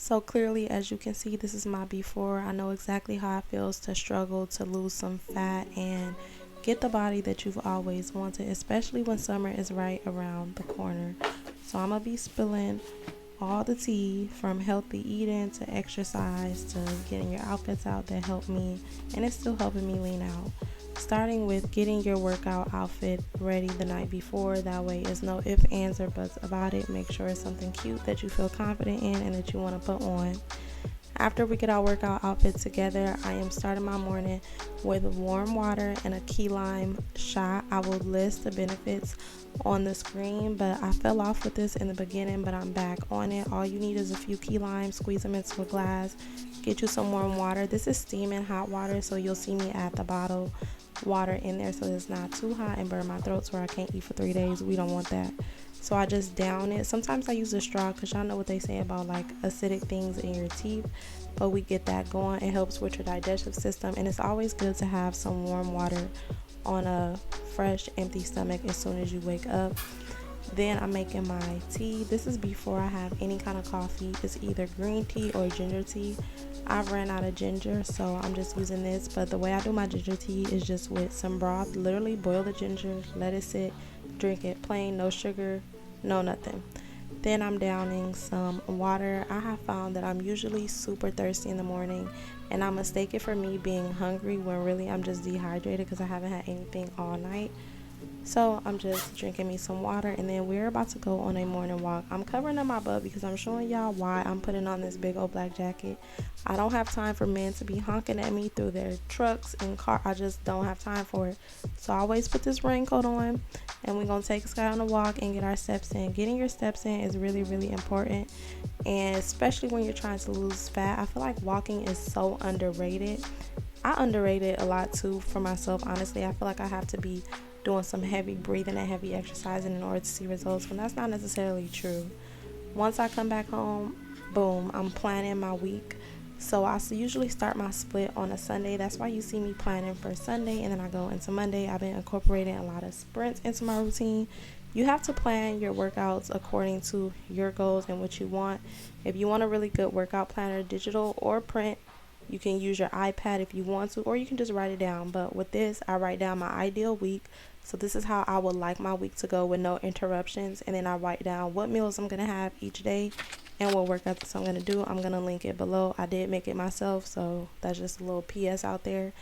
So clearly, as you can see, this is my before. I know exactly how it feels to struggle to lose some fat and get the body that you've always wanted, especially when summer is right around the corner. So I'm gonna be spilling all the tea, from healthy eating to exercise to getting your outfits out that help me, and it's still helping me lean out. Starting with getting your workout outfit ready the night before. That way, there's no ifs, ands, or buts about it. Make sure it's something cute that you feel confident in and that you want to put on. After we get our workout outfit together, I am starting my morning with warm water and a key lime shot. I will list the benefits on the screen, but I fell off with this in the beginning, but I'm back on it. All you need is a few key limes, squeeze them into a glass, get you some warm water. This is steaming hot water, so you'll see me add the bottle water in there so it's not too hot and burn my throat where I can't eat for 3 days. We don't want that. So I just down it. Sometimes I use a straw because y'all know what they say about like acidic things in your teeth, but we get that going. It helps with your digestive system, and it's always good to have some warm water on a fresh empty stomach as soon as you wake up. Then I'm making my tea. This is before I have any kind of coffee. It's either green tea or ginger tea. I've ran out of ginger, so I'm just using this. But the way I do my ginger tea is just with some broth. Literally boil the ginger, let it sit, drink it plain, no sugar, no nothing. Then I'm downing some water. I have found that I'm usually super thirsty in the morning, and I mistake it for me being hungry when really I'm just dehydrated because I haven't had anything all night. So I'm just drinking me some water, and then we're about to go on a morning walk. I'm covering up my butt because I'm showing y'all why I'm putting on this big old black jacket. I don't have time for men to be honking at me through their trucks and car. I just don't have time for it. So I always put this raincoat on, and we're gonna take Sky on a walk and get our steps in. Getting your steps in is really, really important, and especially when you're trying to lose fat. I feel like walking is so underrated. I underrate it a lot too for myself, honestly. I feel like I have to be doing some heavy breathing and heavy exercising in order to see results, when that's not necessarily true. Once I come back home, boom, I'm planning my week. So I usually start my split on a Sunday. That's why you see me planning for Sunday, and then I go into Monday. I've been incorporating a lot of sprints into my routine. You have to plan your workouts according to your goals and what you want. If you want a really good workout planner, digital or print, you can use your iPad if you want to, or you can just write it down. But with this, I write down my ideal week. So this is how I would like my week to go with no interruptions. And then I write down what meals I'm going to have each day and what workouts I'm going to do. I'm going to link it below. I did make it myself, so that's just a little PS out there.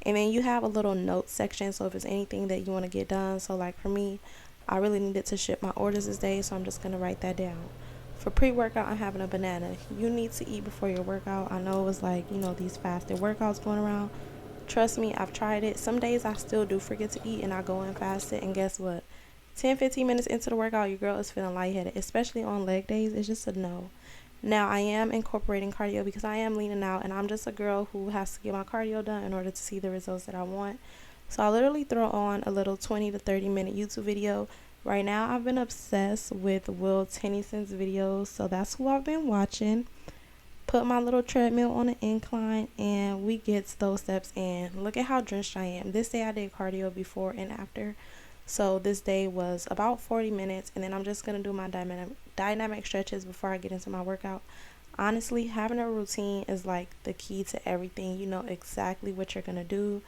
And then you have a little note section, so if it's anything that you want to get done. So like for me, I really needed to ship my orders this day, so I'm just going to write that down. For pre-workout, I'm having a banana. You need to eat before your workout. I know it's like, these fasted workouts going around. Trust me, I've tried it. Some days I still do forget to eat and I go in fasted. And guess what? 10-15 minutes into the workout, your girl is feeling lightheaded, especially on leg days. It's just a no. Now, I am incorporating cardio because I am leaning out, and I'm just a girl who has to get my cardio done in order to see the results that I want. So I literally throw on a little 20 to 30 minute YouTube video. Right now, I've been obsessed with Will Tennyson's videos, so that's who I've been watching. Put my little treadmill on an incline, and we get those steps in. Look at how drenched I am. This day I did cardio before and after. So this day was about 40 minutes, and then I'm just going to do my dynamic stretches before I get into my workout. Honestly, having a routine is like the key to everything. You know exactly what you're going to do.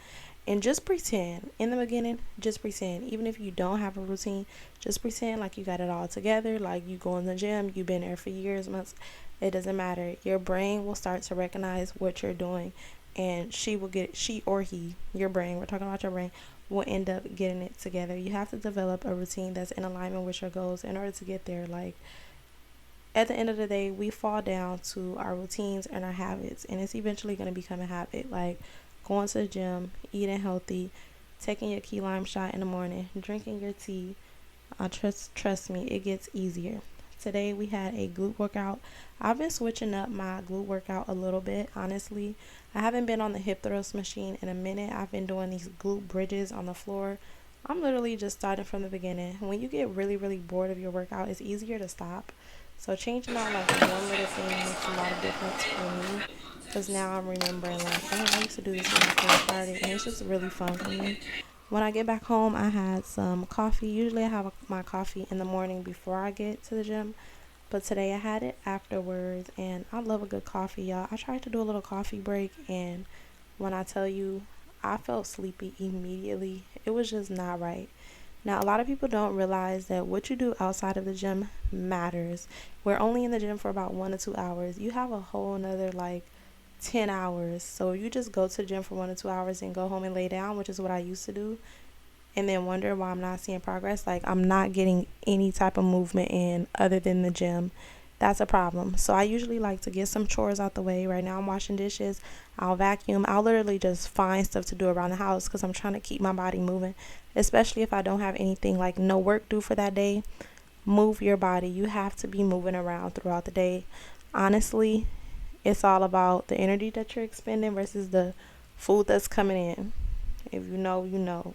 And just pretend. In the beginning, just pretend. Even if you don't have a routine, just pretend like you got it all together. Like you go in the gym, you've been there for years, months. It doesn't matter. Your brain will start to recognize what you're doing. And she or he, your brain, we're talking about your brain, will end up getting it together. You have to develop a routine that's in alignment with your goals in order to get there. Like, at the end of the day, we fall down to our routines and our habits. And it's eventually going to become a habit. Like, going to the gym, eating healthy, taking your key lime shot in the morning, drinking your tea. Trust me, it gets easier. Today we had a glute workout. I've been switching up my glute workout a little bit, honestly. I haven't been on the hip thrust machine in a minute. I've been doing these glute bridges on the floor. I'm literally just starting from the beginning. When you get really, really bored of your workout, it's easier to stop. So changing out like one little thing makes a lot of difference for me. Because now I'm remembering like, dang, I used to do this when I first started, and it's just really fun for me. When I get back home, I had some coffee. Usually I have my coffee in the morning before I get to the gym. but today I had it afterwards, and I love a good coffee, y'all. I tried to do a little coffee break, and when I tell you, I felt sleepy immediately. It was just not right. Now, a lot of people don't realize that what you do outside of the gym matters. We're only in the gym for about 1 to 2 hours. You have a whole another like 10 hours. So if you just go to the gym for 1 to 2 hours and go home and lay down, which is what I used to do, and then wonder why I'm not seeing progress, like I'm not getting any type of movement in other than the gym, that's a problem. So I usually like to get some chores out the way. Right now I'm washing dishes, I'll vacuum, I'll literally just find stuff to do around the house because I'm trying to keep my body moving, especially if I don't have anything like no work due for that day. Move your body. You have to be moving around throughout the day. Honestly, it's all about the energy that you're expending versus the food that's coming in. If you know, you know.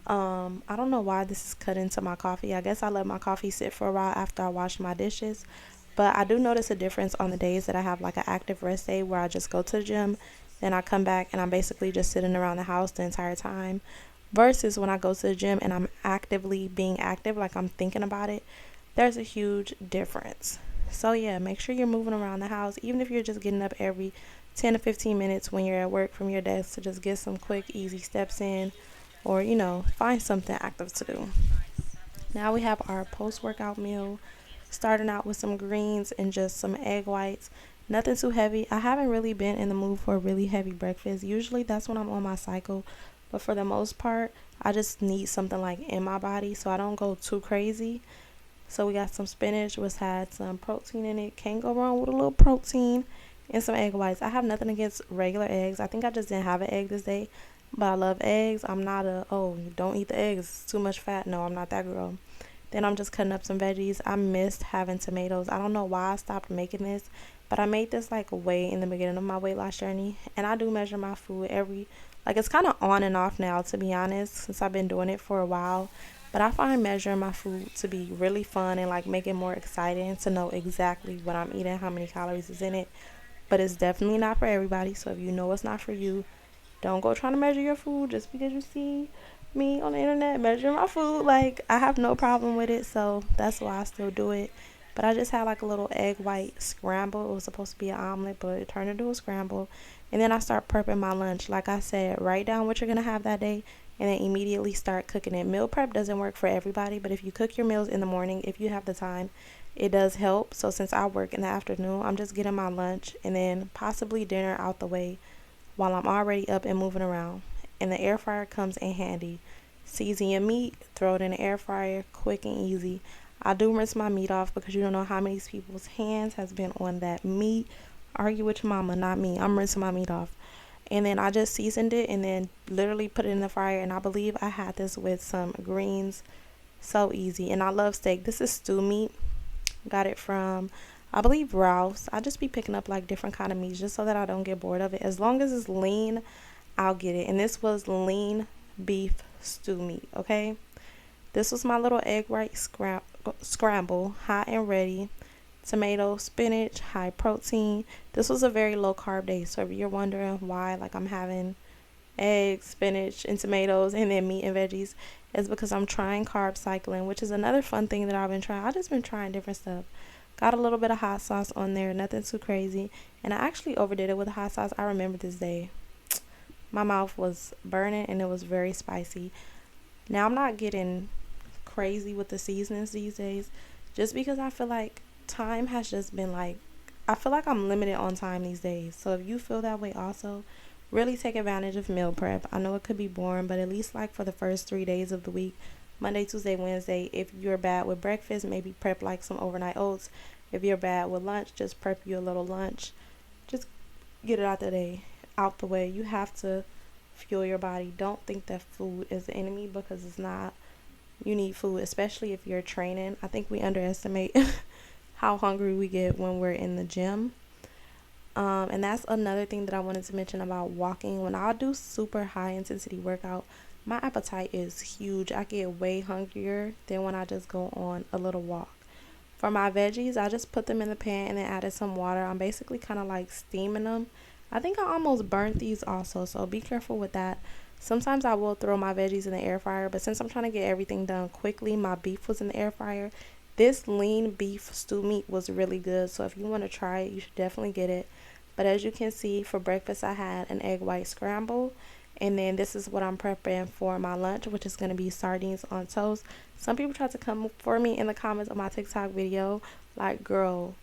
I don't know why this is cut into my coffee. I guess I let my coffee sit for a while after I wash my dishes. But I do notice a difference on the days that I have like an active rest day where I just go to the gym, then I come back and I'm basically just sitting around the house the entire time. Versus when I go to the gym and I'm actively being active, like I'm thinking about it, there's a huge difference. So yeah, make sure you're moving around the house, even if you're just getting up every 10 to 15 minutes when you're at work from your desk to just get some quick, easy steps in, or find something active to do. Now we have our post workout meal, starting out with some greens and just some egg whites. Nothing too heavy. I haven't really been in the mood for a really heavy breakfast. Usually that's when I'm on my cycle, but for the most part, I just need something like in my body so I don't go too crazy. So we got some spinach, which had some protein in it. Can't go wrong with a little protein, and some egg whites. I have nothing against regular eggs. I think I just didn't have an egg this day, but I love eggs. I'm not a, oh, you don't eat the eggs, it's too much fat. No, I'm not that girl. Then I'm just cutting up some veggies. I missed having tomatoes. I don't know why I stopped making this, but I made this like way in the beginning of my weight loss journey. And I do measure my food like it's kind of on and off now, to be honest, since I've been doing it for a while. But I find measuring my food to be really fun and like make it more exciting to know exactly what I'm eating, how many calories is in it. But it's definitely not for everybody. So if you know it's not for you, don't go trying to measure your food just because you see me on the internet measuring my food. Like, I have no problem with it, so that's why I still do it. But I just had like a little egg white scramble. It was supposed to be an omelet, but it turned into a scramble. And then I start prepping my lunch. Like I said, write down what you're going to have that day and then immediately start cooking it. Meal prep doesn't work for everybody, but if you cook your meals in the morning, if you have the time, it does help. So since I work in the afternoon, I'm just getting my lunch and then possibly dinner out the way while I'm already up and moving around. And the air fryer comes in handy. Season your meat, throw it in the air fryer, quick and easy. I do rinse my meat off because you don't know how many people's hands has been on that meat. Argue with your mama, not me. I'm rinsing my meat off. And then I just seasoned it and then literally put it in the fryer. And I believe I had this with some greens. So easy. And I love steak. This is stew meat. Got it from, I believe, Ralph's. I just be picking up like different kind of meats just so that I don't get bored of it. As long as it's lean, I'll get it. And this was lean beef stew meat, okay? This was my little egg white scramble, hot and ready. Tomato, spinach, high protein. This was a very low carb day. So if you're wondering why like I'm having eggs, spinach, and tomatoes, and then meat and veggies, it's because I'm trying carb cycling, which is another fun thing that I've been trying. I've just been trying different stuff. Got a little bit of hot sauce on there, nothing too crazy. And I actually overdid it with the hot sauce. I remember this day. My mouth was burning and it was very spicy. Now I'm not getting crazy with the seasonings these days just because I feel like time has just been like, I feel like I'm limited on time these days. So if you feel that way also, really take advantage of meal prep. I know it could be boring, but at least like for the first 3 days of the week, Monday, Tuesday, Wednesday, if you're bad with breakfast, maybe prep like some overnight oats. If you're bad with lunch, just prep you a little lunch. Just get it out the way. You have to fuel your body. Don't think that food is the enemy because it's not. You need food, especially if you're training. I think we underestimate how hungry we get when we're in the gym. And that's another thing that I wanted to mention about walking. When I do super high intensity workout, my appetite is huge. I get way hungrier than when I just go on a little walk. For my veggies, I just put them in the pan and then added some water. I'm basically kind of like steaming them. I think I almost burnt these also, so be careful with that. Sometimes I will throw my veggies in the air fryer, but since I'm trying to get everything done quickly, my beef was in the air fryer. This lean beef stew meat was really good, so if you want to try it, you should definitely get it. But as you can see, for breakfast I had an egg white scramble, and then this is what I'm prepping for my lunch, which is going to be sardines on toast. Some people tried to come for me in the comments of my TikTok video, like, girl,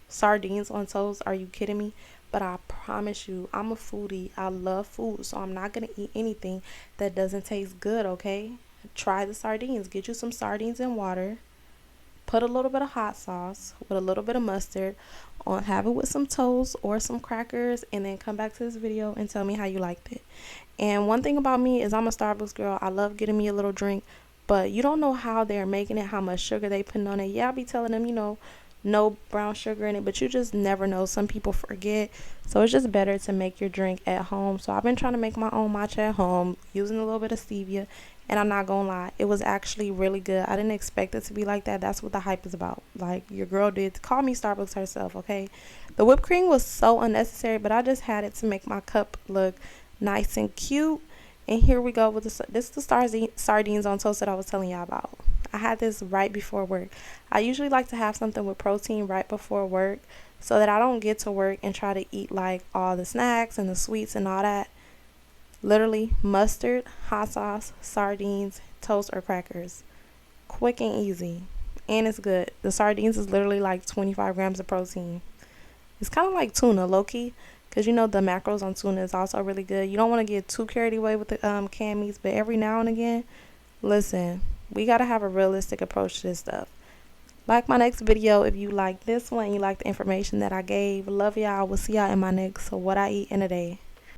sardines on toast, are you kidding me? But I promise you, I'm a foodie. I love food, so I'm not going to eat anything that doesn't taste good, okay? Try the sardines. Get you some sardines in water. Put a little bit of hot sauce with a little bit of mustard on, have it with some toast or some crackers, and then come back to this video and tell me how you liked it. And one thing about me is I'm a Starbucks girl. I love getting me a little drink, but you don't know how they're making it, how much sugar they putting on it. Yeah, I'll be telling them, no brown sugar in it, but you just never know. Some people forget, so it's just better to make your drink at home. So I've been trying to make my own matcha at home using a little bit of stevia, and I'm not gonna lie, it was actually really good. I didn't expect it to be like that. That's what the hype is about. Like, your girl did call me Starbucks herself, okay? The whipped cream was so unnecessary, but I just had it to make my cup look nice and cute. And here we go with this is the sardines on toast that I was telling y'all about. I had this right before work. I usually like to have something with protein right before work so that I don't get to work and try to eat like all the snacks and the sweets and all that. Literally mustard, hot sauce, sardines, toast or crackers. Quick and easy. And it's good. The sardines is literally like 25 grams of protein. It's kind of like tuna, low-key, because the macros on tuna is also really good. You don't want to get too carried away with the canned meats, but every now and again, listen, we got to have a realistic approach to this stuff. Like my next video if you like this one, you like the information that I gave. Love y'all. We'll see y'all in my next What I Eat in a Day.